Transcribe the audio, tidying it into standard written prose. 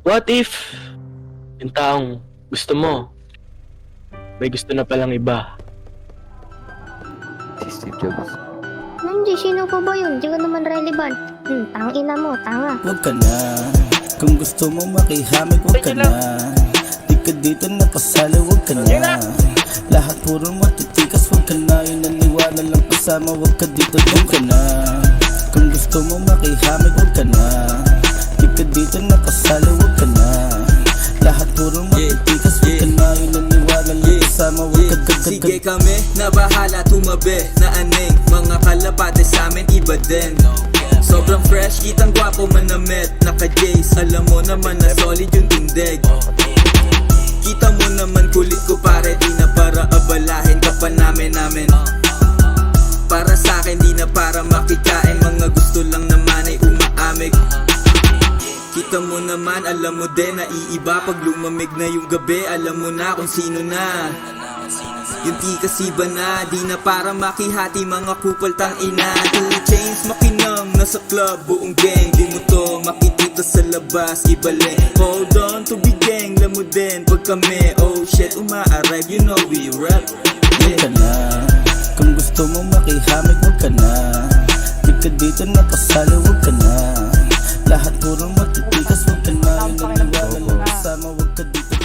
What if yung taong gusto mo, may gusto na palang iba? Si Steve Jobs. Hindi, sino pa ba yun? Di ka naman relevant. Tangina mo, tanga. Huwag ka na, kung gusto mo makihamig, huwag ka na. Di ka dito napasali, huwag ka na. Lahat puro matitikas, huwag ka na. Yung naniwala lang kasama, huwag ka dito, doon ka na. Kung gusto mo makihamig, huwag ka na. Di ka dito napasali, huwag ka na. Lahat puro matitikas, huwag ka na. Yung naniwala lang kasama, huwag ka dito. Sige kami, na bahala tumabi. Na aning, mga kalapate sa amin iba din. Sobrang fresh, kitang gwapo manamit. Naka-jays, alam mo naman na solid yung tindig. Kita mo naman kulit ko pare, di na para abalahin ka pa namin. Para sa'kin di na para makikain, mga gusto lang naman ay umaamig. Kita mo naman, alam mo din na iiba pag lumamig na yung gabi. Alam mo na kung sino na. Yung di kasi ba na, di na para makihati mga kupal tang ina. 2 chains makinang, nasa club, buong gang. Di mo to makikita sa labas, ibalik. Hold on to be gang, alam mo din pag kami, oh shit, uma-arrive, you know we rap. Huwag ka na, kung gusto mo makihamig, huwag ka na. Di ka dito napasali, huwag ka na. Lahat puro matitikas, huwag ka na. Yung naniwala lang kasama, huwag ka dito.